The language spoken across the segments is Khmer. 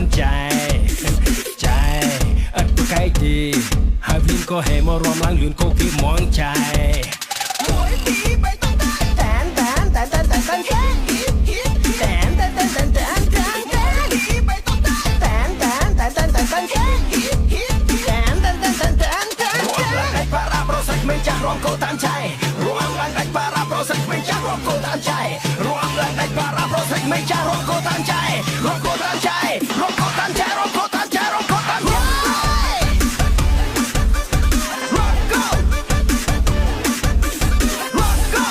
นใจใจอัดตัวไกลดีหากพิมก็ให้มารวมล้างเลือนโคกิมองใจมวยตีไปต้องได้แตนแตนแตนแตนแตนแตนแตนแตนแตนแตนแตนแตนแตนแตนตีไปต้องได้แตนแตนแตนแตนแตนแตนแตนแตนแตนแตนแตนแตนแตนรวมล้างpara proses menjadi kota Aceh ruang langit para proses menjadi kota Aceh ruang langit para proses menjadi kota Aceh kota Aceh kota Aceh kota Aceh kota Aceh rock go rock go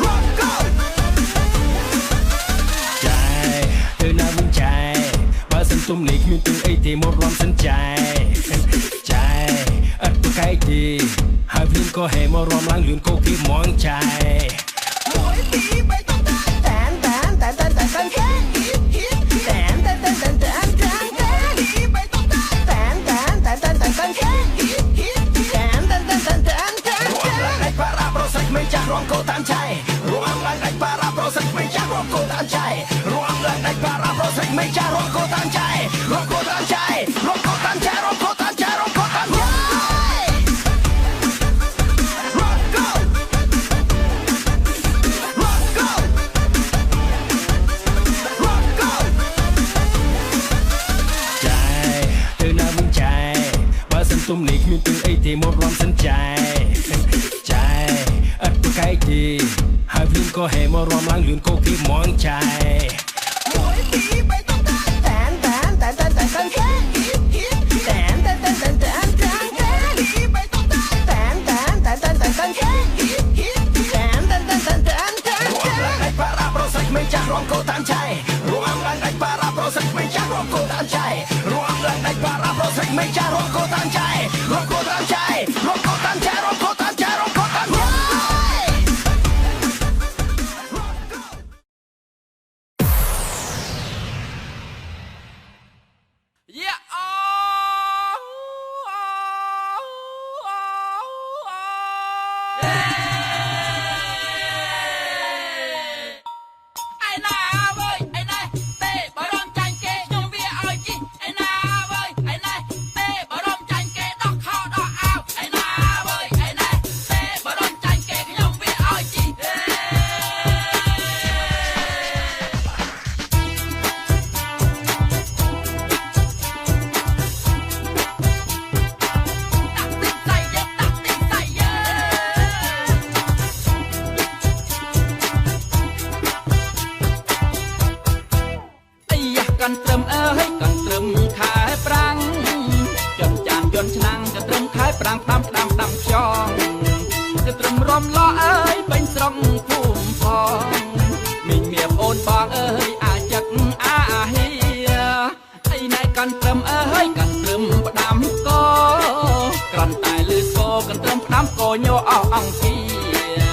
rock go ใจเธอน่าวุ่นใจว่าสันตุ่มนี่คือตัวไอ้ที่หมดความสนใจใจอัดตัวไกลดีหากพิมก็ให้มารวมล้างเลือนโคกิมองใจมวยตีไปต้องได้แตนแตนแตนแตนแตนแตนแตนแตนแตนแตนแตนแตนแตนแตนตีไปต้องได้แตนแตนแตนแตนแตนแตนแตนแตนแตนแตนแตนแตนแตน ruang langit para proses menjadi kota Aceh ruang langit para proses menjadi kota Aceh ruang langit para proses menjadi kota Aceh kota Aceh kota Aceh kota Aceh kota Aceh rock go rock go rock go ใจเธอน่าวุ่นใจว่าสันตุ่มนี่คือตัวไอ้ที่หมดความสนใจใจอัดตัวไกลดีหากพิมก็ให้มารวมล้างเลือนโคกิมองใจมวยตีไปต้องได้แตนแตนแตนแตนแตนแตนแตนแตนแตนแตนแตนแตนแตนแตนตีไปต้องได้แตนแตนแตนแตนแตนแตนแตนแตนแตนแตนแตนแตนแตน ruang langit para proses menjadi kota Aceh ruang langit para proses menjadi kota Aceh ruang langit para proses menjadi kota Aceh kota Aceh kota Aceh kota Aceh kota Aceh Yeah, ai na ơi, ai này tê bỏ rong chanh kê nhung bia ơi chi, ai na ơi, ai này tê bỏ rong chanh kê đọc kho đọc ao, ai na ơi, ai này tê bỏ rong chanh kê nhung bia ơi chi. Cần trầm ơi cần trầm khai prang chọn chạm chọn chăng cần trầm khai prang đam đam đam chong cần trầm rom lo ơi bên sông phùm phong mình miệng ôn bong ơi à chắc à hi ai này cần trầm ơi cần trầm đam co cần tài lư co cần trầm đam co nhô ao ong kia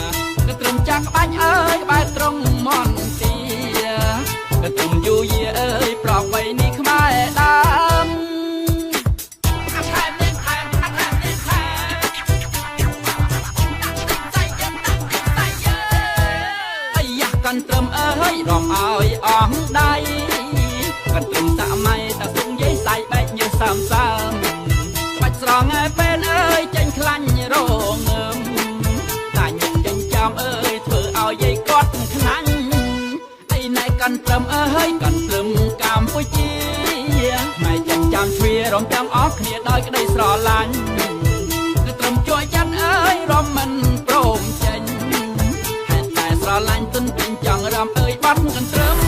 cần trầm chắc bánh ơi bài trong mòn kia cần trầm vui ơi ប្រវៃនេះខ្មែរដើមអាថែមនេះថែមអាថែមនេះថែមតែយើងតែយើងអាយ៉ាកាន់ត្រឹមអើយរំអើយអងដៃកាន់ត្រឹមសម័យតាសុងយាយសៃបែកញើសើមសើមក្បាច់ស្រងឯពេលអើយចេញខ្លាញ់រងើមតែញឹកចេញចាំអើយធ្វើឲ្យយាយគាត់ខ្លាញ់អីណែកាន់ត្រឹមអើយកាន់ត្រឹមកម្ពុជាថ្ងៃចិញ្ចាំទ្វារំទាំងអស់គ្នាដោយក្តីស្រឡាញ់គឺត្រឹមជួយចិត្តអើយរំមិនព្រមចេញហេតុតែស្រឡាញ់ទន្ទឹងចង់រំអើយបាត់កន្ទ្រឹម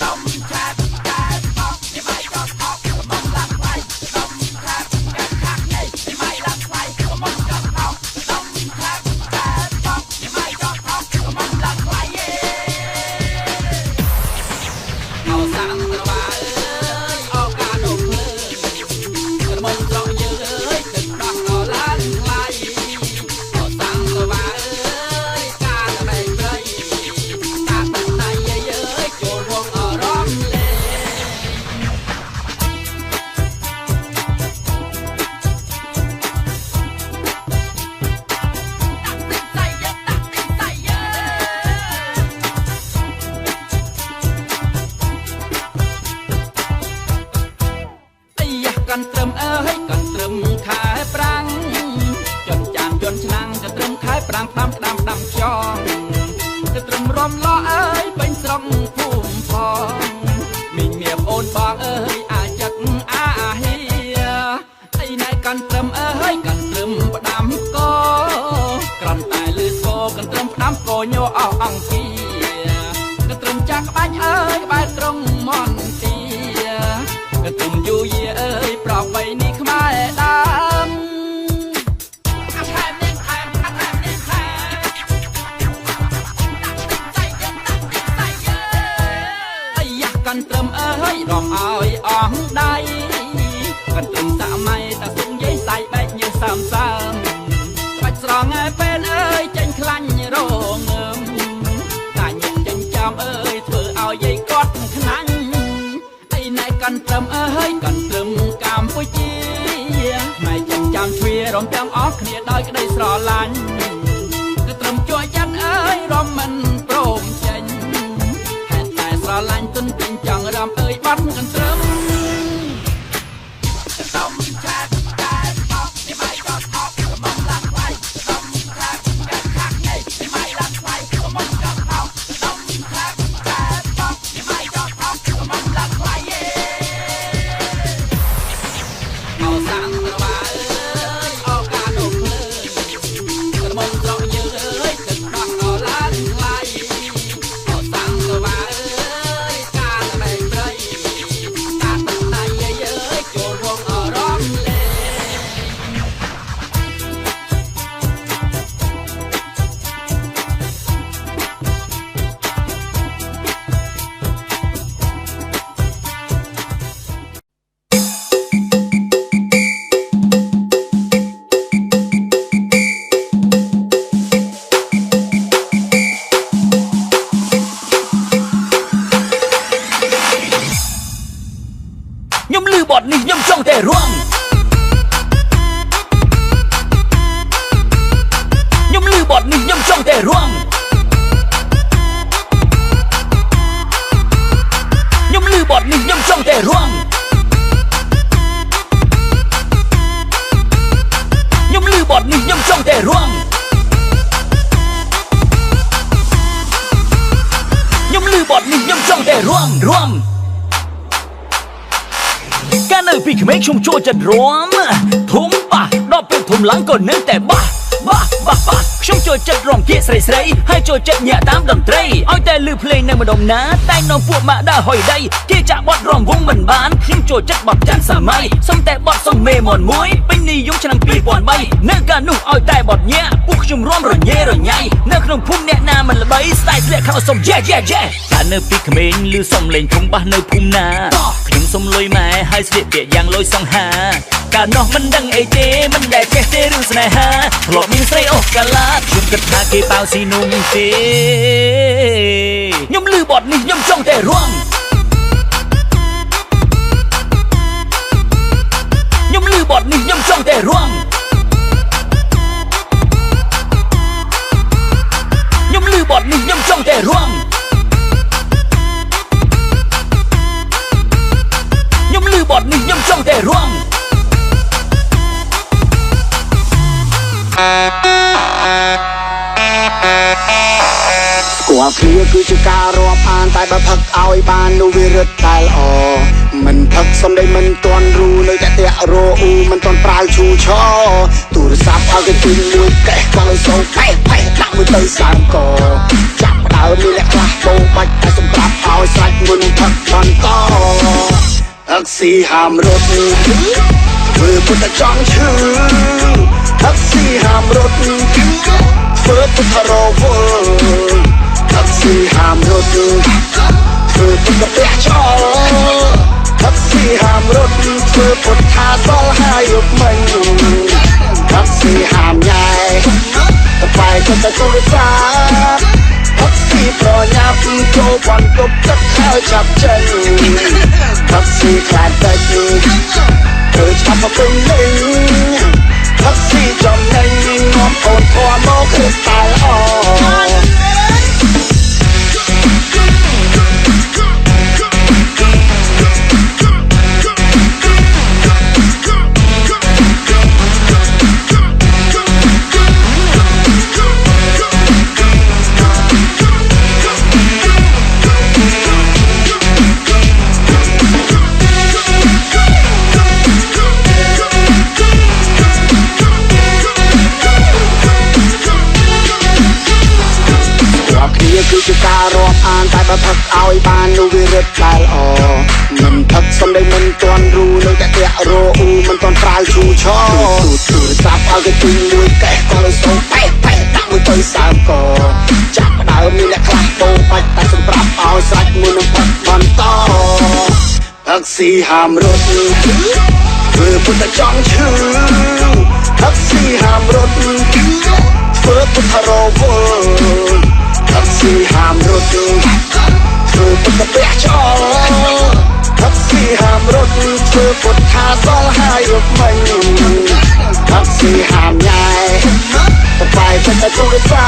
តំឆាតតែបោកជាបាយចោតអស់មកឡាក់ໄວតំឆាតតែខាក់នេះជាបាយឡាក់ໄວមកចោតអស់តំឆាតតែបោកជាបាយចោតអស់មកឡាក់ໄວអោសាំត្រវាអើយអោកាដុំភ្លើង កាន់ត្រឹមអើយកាន់ត្រឹមខែប្រាំងចនចានយន្តឆ្នាំងកាន់ត្រឹមខែប្រាំងដាំខ្យងកាន់ត្រឹមរំលោះអើយពេញស្រុកភូមិផងមីងមាប្អូនបងអើយអាចចឹកអាហៀអីណែកាន់ត្រឹមអើយកាន់ត្រឹមផ្ដាំកក្រំតែលឺស្គរកាន់ត្រឹមផ្ដាំកញោអស់អង្គាកាន់ត្រឹមចាក់ក្បាច់អើយក្បែរត្រង់មន់ទីកាន់ត្រឹមយូយីអើយប្របីនេះខ្មែរដើមកាន់ត្រឹមអើយរំអើយអងដៃកាន់ត្រឹមសម័យតាសុំយាយសៃបែកញើសើមបាច់ស្រងឯពេលអើយចេញខ្លាញ់រងតាញឹកចេញចាំអើយធ្វើឲ្យយាយគាត់ខ្នាញ់អីណែកាន់ត្រឹមអើយកាន់ត្រឹមកម្ពុជាផ្នែកចិញ្ចាំទ្វារំទាំងអស់គ្នាដោយក្តីស្រឡាញ់គឺត្រឹមជួយចិត្តអើយរំមិនព្រមចេញហេតុតែស្រឡាញ់ទុនពេញចង់រំអើយបាត់កាន់ត្រឹមតំចាត់តែបោកនេះមិនចត់អត់កំងឡើងໄວតំចាត់កាត់ខាក់នេះមិនឡើងໄວកំងកាត់អោតំចាត់តែបោកនេះមិនចត់អត់កំងឡើងໄວអោសាំងត្របាអើយអោកាដូភ្លើកំងត្រង់យើងអើយទឹកដោះអោឡើងថ្លៃអោសាំងត្របាអើយកាលបែកព្រៃតាត់ដៃអើយចូលរងអរំលេខ្ញុំលឺបទនេះខ្ញុំចង់តែរំខ្ញុំលឺបទនេះខ្ញុំចង់តែរំខ្ញុំលឺបទនេះខ្ញុំចង់តែរំខ្ញុំលឺបទនេះខ្ញុំចង់តែរំខ្ញុំលឺបទនេះខ្ញុំចង់តែរំកាលនៅពីក្មេងខ្ញុំចូលចិត្តរំធំប៉ះដល់ពេលធំឡើងក៏នៅតែបាសខ្ញុំចូលចិត្តរំពាក្យស្រីហើយចូលចិត្តញាក់តាមតន្ត្រីឲ្យតែលឺភ្លេងនៅម្ដុំណាតែនាំពួកម៉ាក់ដើរហុយដីគេចាក់បទរំវងមិនបានខ្ញុំចូលចិត្តបទចាន់សម័យសុំតែបទសុំមេមនមួយពេញនិយមឆ្នាំ2003នៅកាលនោះឲ្យតែបទញាក់ពួកខ្ញុំរំរញ៉េរញ៉ៃនៅក្នុងភូមិអ្នកណាមិនល្បីស្ទាយស្លៀកខោសុំយេកាលនៅពីក្មេងលឺសុំលេងធំបាសនៅភូមិណាខ្ញុំសុំលុយម៉ែហើយស្លៀកពាក់យ៉ាងលុយសង្ហាកាលនោះមិនដឹងអីទេមិនដែលចេះទេរឿងស្នេហាធ្លាប់មានស្រីអូកាឡាខ្ញុំគិតថាគេបៅស៊ីនំទេខ្ញុំលឺបទនេះខ្ញុំចង់តែរំខ្ញុំលឺបទនេះខ្ញុំចង់តែរំខ្ញុំលឺបទនេះខ្ញុំចង់តែរំខ្ញុំលឺបទនេះខ្ញុំចង់តែរំគួរគ្រាគឺជាការរាប់អានតែបើផឹកឲ្យបាននោះវារឹតតែល្អមិនផឹកសំដីមិនទាន់រូនៅតែតាក់រអ៊ូមិនទាន់ប្រាវឈូឆទូរស័ព្ទឲ្យគេទីមួយកេះក៏លើសូផេះដាក់មួយទៅសើមកចាប់ដើមមានអ្នកខ្លះបោបាច់តែសម្រាប់ឲ្យស្រាច់មុនផឹកបន្តអឹកស៊ីហាមរត់ធ្វើពុតតែចង់ឈឺអឹកស៊ីហាមរត់ធ្វើពុតរវល់អឹកស៊ីហាមរត់ធ្វើពុតតែចោលអឹកស៊ីហាមរត់ធ្វើពុតថាសល់ហើយយប់មិញអឹកស៊ីហាមញ៉ែតែបែកទៅទូរស័ព្ទអឹកស៊ីប្រញាប់ចូលបន្ទប់ទឹកហើយចាប់ចេញអឹកស៊ីខ្លាចតែធ្វើចាប់មកពេញលេងអឹកស៊ីចំណេញនាំអូនធွာមកគឺតែល្អ ដែលអមិនផឹកសំដីមិនទាន់រូនៅតែតាក់រោអ៊ូមិនទាន់ប្រើឈូឆោទូរស័ព្ទឲ្យគេទីមួយកេះក៏លើសូមប៉ែដាក់មួយទៅសើមកចាក់ដើមមានអ្នកខ្លះបោបាច់តែសម្រាប់ឲ្យស្រេចមួយនឹងផឹកបន្តផឹកស៊ីហាមរត់ធ្វើពុទ្ធចង់ឈឺផឹកស៊ីហាមរត់ធ្វើពុទ្ធរវល់ផឹកស៊ីហាមរត់ធ្វើពុទ្ធពះចោលផឹកស៊ីហាមរត់ធ្វើពុទ្ធថាសល់ហើយរកមិញផឹកស៊ីហាមញ៉ែទៅបាយទៅទូរស័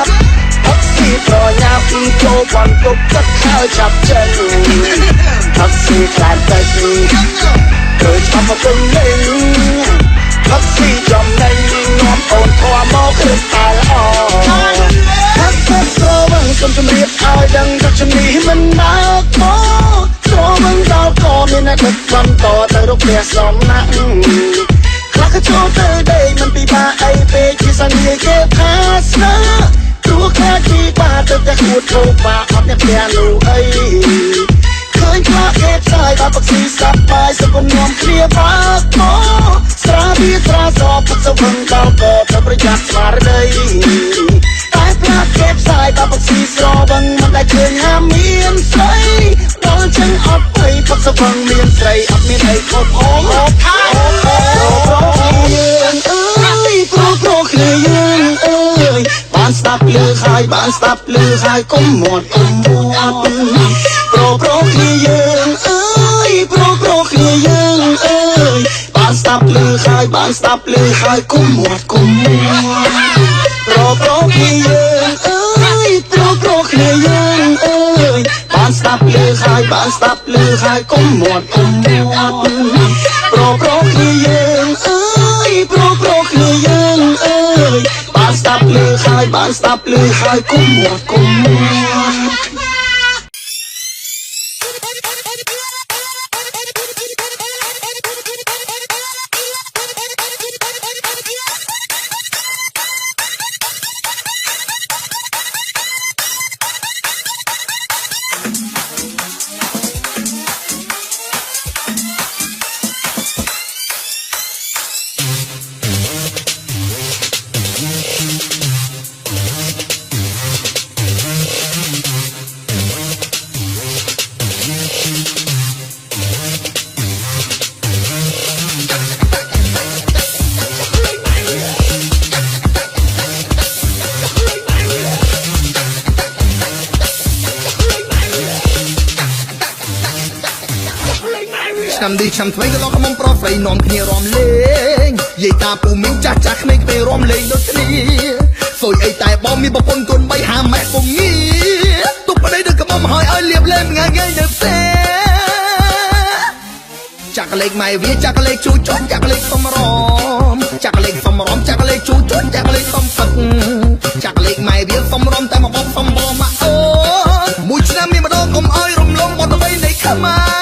ព្ទផឹកស៊ីប្រញាប់ចូលបានគប់ទឹកខើចាប់ចិនផឹកស៊ីខ្លាចតិចគឺចាប់មកគំលេងផឹកស៊ីចំណេញនាំអូនធွာមកគ្រីស្តាល់អផឹកស្រវឹងសុំជម្រាបឲ្យដឹងថាជំនាញមិនដើរមកស្រវឹងដល់ក៏មានតែដឹកបន្តទៅរកផ្ទះសំណាក់ខ្លះក៏ចូលទៅដេកមិនពិបាកអីពេកជាសញ្ញាគេថាស្នើព្រោះខ្លាចពីបាទៅតែគួតធូបបាអត់អ្នកផ្ទះនោះអីឃើញខ្លាចគេផ្សាយដល់បកស៊ីស្ដាប់បាយសុំនាំគ្នាបាក់មកស្រាវាស្រាសពុកសវឹងដល់ក៏ទៅប្រយ័ត្នស្មារតីតែផ្លាត់គេផ្សាយដល់បកស៊ីស្រវឹងមិនដែលឃើញហាមានស្រីដល់ចឹងអត់ភ័យពុកសវឹងមានស្រីអត់មានអីខុសអូខោយើងអើយប្រុសគ្នាយើងអើយបានស្ដាប់លើហើយបានស្ដាប់លើហើយកុំមាត់កុំមួត់ប្រុសគ្នាយើងអើយប្រុសគ្នាយើងអើយបានស្ដាប់លើហើយបានស្ដាប់លើហើយកុំមាត់កុំមួត់ប្រុសគ្នាយើងអើយប្រុសគ្នាយើងអើយបានស្ដាប់លើហើយបានស្ដាប់លើហើយកុំមាត់កុំមួត់ប្រុសគ្នាយើងអើយប្រុសគ្នាយើងអើយបានស្ដាប់លើហើយបានស្ដាប់លើហើយកុំមាត់កុំមួត់ឆ្នាំនេះឆ្នាំថ្មីក៏លោកមុំប្រុសស្រីនាំគ្នារំលេងយាយតាពូមីងចាស់ក្មេងៗរំលេងដូចគ្នាសុយអីតែបងមានប្រពន្ធគុណ3ហាម៉ែពុំងាទុកប្តីដូចក្មុំហើយឲ្យលៀបលេងងាយងាយនៅផ្សេចាក់លេខម៉ែវាចាក់លេខជួយជន់ចាក់លេខសំរមចាក់លេខសំរមចាក់លេខជួយជន់ចាក់លេខសំផឹកចាក់លេខម៉ែវាសំរមតែមកបងសំបងមកអូនមួយឆ្នាំមានម្ដងកុំឲ្យរំលងបទអ្វីនៃខ្មែរ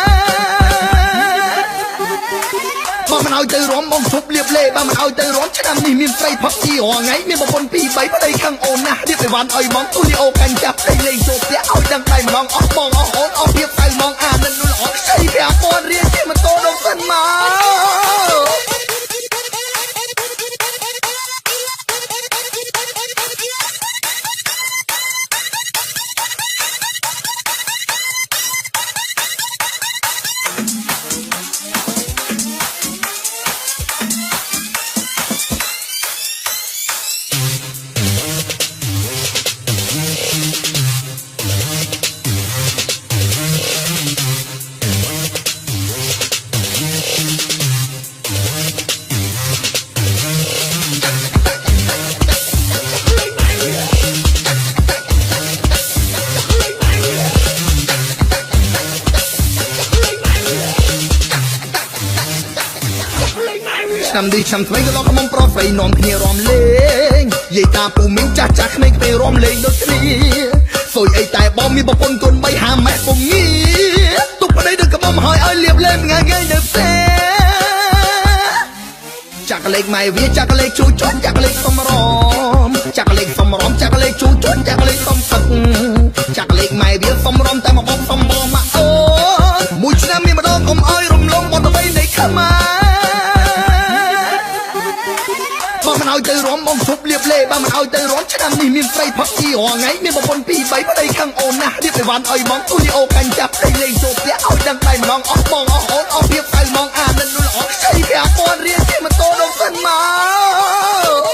បើមិនឲ្យទៅរំបងជប់លៀបលេបើមិនឲ្យទៅរំឆ្នាំនេះមានស្រីផឹកស៊ីរងថ្ងៃមានប្រពន្ធ2 3ប្តីខាងអូនណាស់រៀបទៅវ៉ាន់ឲ្យមកទូលីអូកាញ់ចាប់ស្រីលេងចូលផ្ទះឲ្យដឹងដៃម្ដងអស់បងអស់អូនអស់ភាពដៅហ្មងអានិននោះល្អស្អី5000រៀលជាម៉ូតូដល់សិនមកឆ្នាំនេះឆ្នាំថ្មីក៏លោកមុំប្រុសស្រីនាំគ្នារំលេងយាយតាពូមីងចាស់ក្មេងៗរំលេងដូចគ្នាសុយអីតែបងមានប្រពន្ធគុណ3ហាម៉ែពុំងាទុកប្តីដូចក្មុំហើយឲ្យលៀបលេងងាយងាយនៅផ្សេចាក់លេខម៉ែវាចាក់លេខជួយជន់ចាក់លេខសំរមចាក់លេខសំរមចាក់លេខជួយជន់ចាក់លេខសំផឹកចាក់លេខម៉ែវាសំរមតែមកបងសំបងមកអូ លេបើមិនឲ្យទៅរំឆ្នាំនេះមានស្រីផឹកជីរងថ្ងៃមានប្រពន្ធ2 3ប្តីខឹងអូនណាស់រៀបឲ្យវ៉ាន់ឲ្យហ្មងទូលីអូកាញ់ចាប់ស្រីលេងចូលផ្ទះឲ្យដឹងដៃម្ដងអស់បងអស់អូនអស់ភាពឲ្យហ្មងអានិននោះល្អស្អី5000រៀលជិះម៉ូតូដល់សិនមក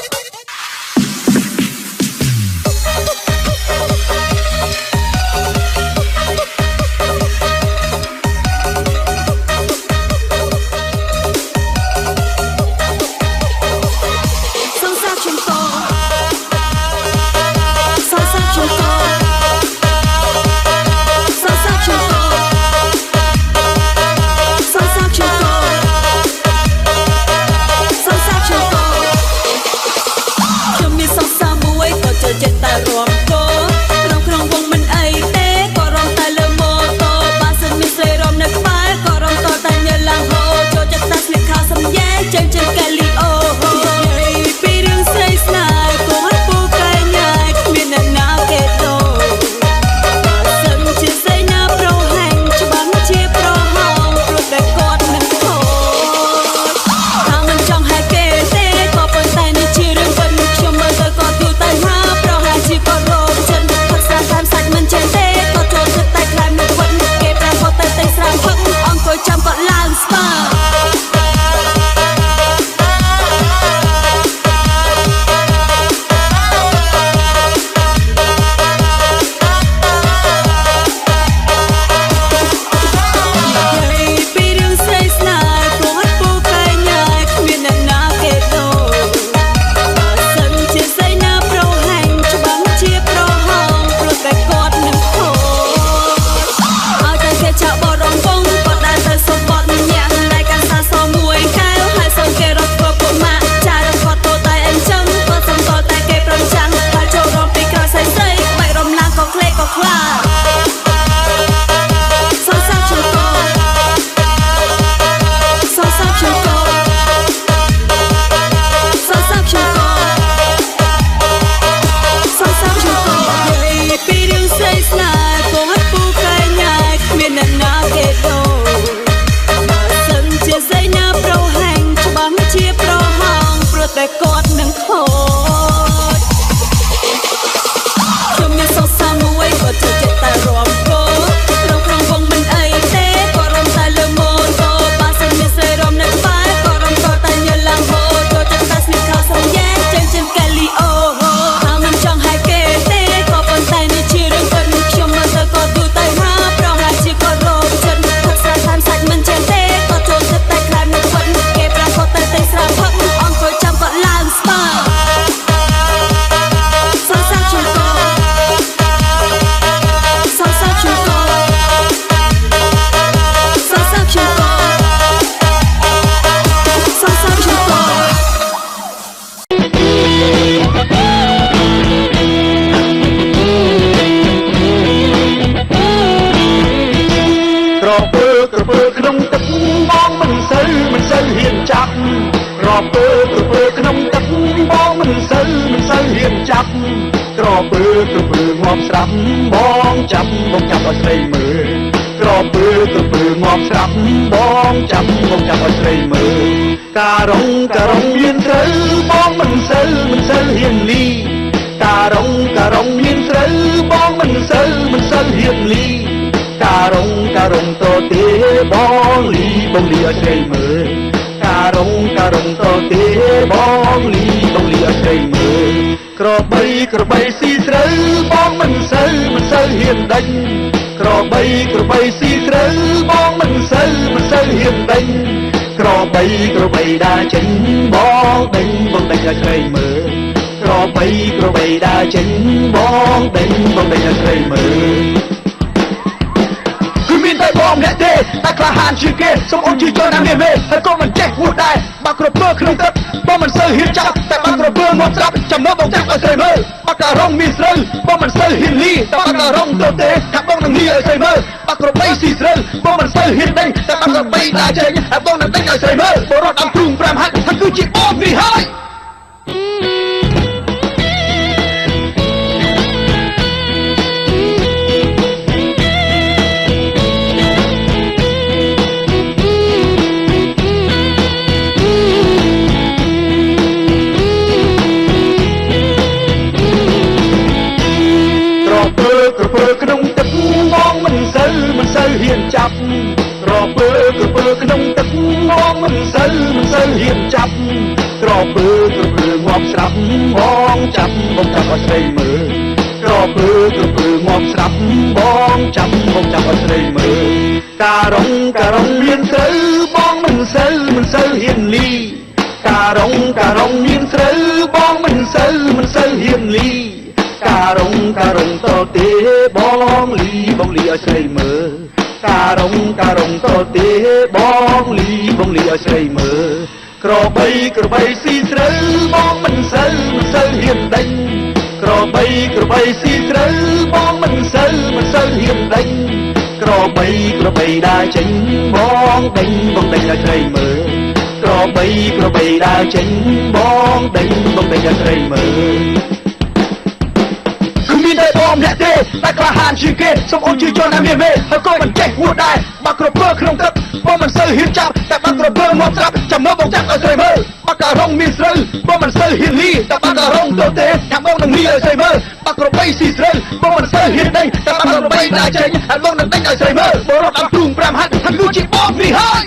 ក្របីស៊ីស្រូវបងមិនសូវហ៊ានដេញក្របីស៊ីស្រូវបងមិនសូវហ៊ានដេញក្របីដើរចេញបងដេញឲ្យស្រីមើលក្របីដើរចេញបងដេញឲ្យស្រីមើលគឺមានតែបងអ្នកទេតែក្លាហានជាងគេសូមអូនជួយចូលណាស់មេហើយក៏មិនចេះហួសដែរបាក់ក្រពើក្នុងទឹកបងមិនសូវហ៊ានចាប់តែបាក់ក្រពើមកស្រាប់ចាំមើលបងចាក់ឲ្យស្រីមើលបាក់ការ៉ុងមានស្រូវបងមិនសូវហ៊ានលីតែបាក់ការ៉ុងទៅទេថាបងនឹងលីឲ្យស្រីមើលបាក់ក្របីស៊ីស្រូវបងមិនសូវហ៊ានដេញតែបាក់ក្របីដើរចេញហើយបងនឹងដេញឲ្យស្រីមើលបរត់ដល់ព្រូង5ហាត់ហើយគឺជាអូននេះហើយ ក្រពើក្រពើក្នុងទឹកមងមិនសូវហ៊ានចាប់ក្រពើក្រពើងាប់ស្រាប់បងចាប់ឲ្យស្រីមើលក្រពើក្រពើងាប់ស្រាប់បងចាប់ឲ្យស្រីមើលការុងមានស្រូវបងមិនសូវហ៊ានលីការុងមានស្រូវបងមិនសូវហ៊ានលីការុងតទេបងលីឲ្យស្រីមើលការុងតទេបងលីឲ្យស្រីមើលក្របីស៊ីស្រូវបងមិនសូវហ៊ានដេញក្របីស៊ីស្រូវបងមិនសូវហ៊ានដេញក្របីដើរចេញបងដេញឲ្យស្រីមើលក្របីដើរចេញបងដេញឲ្យស្រីមើលមានតែបងអ្នកទេតែក្លាហានជាងគេសូមអូនជួយជន់ឲ្យមានមេហើយក៏មិនចេះហួសដែរបាក់ក្រពើក្នុងទឹកបងមិនសូវហ៊ានចាប់តែបាក់ក្រពើមកស្រាប់ចាំមើលបងចាប់ឲ្យស្រីមើលបាក់ការុងមានស្រូវបងមិនសូវហ៊ានលីតែបាក់ការុងទៅទេចាំបងនឹងលីឲ្យស្រីមើលបាក់ក្របីស៊ីស្រូវបងមិនសូវហ៊ានដេញតែបាក់ក្របីដើរចេញហើយបងនឹងដេញឲ្យស្រីមើលបងរត់ដល់ទូង5ហាត់ហើយគូជាបងនេះហើយ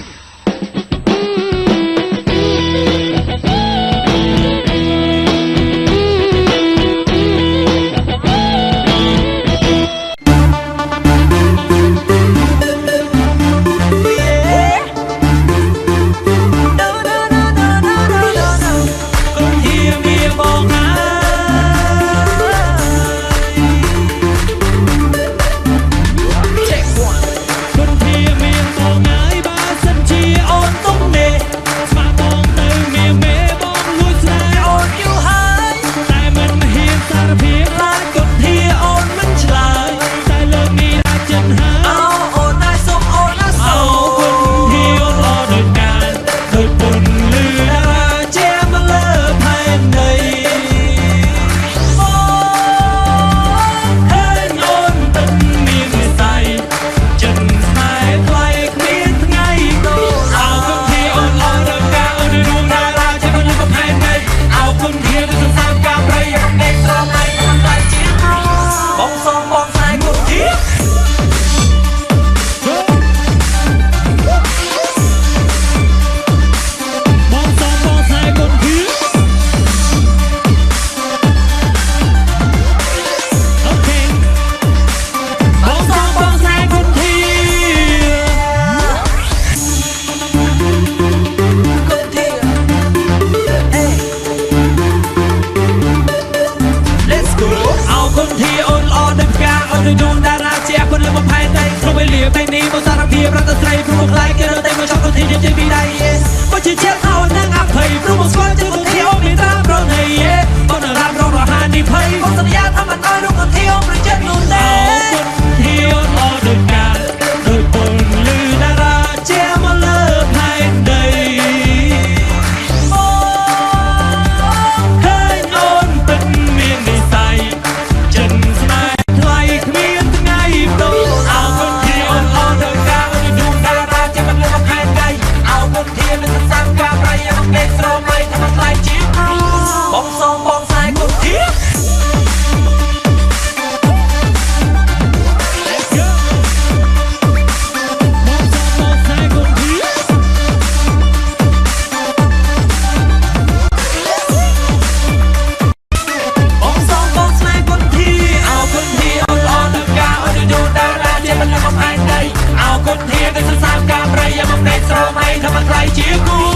เอาคนเทียนในสามการประยามในโซไม่ทำอะไรเชี่ยกู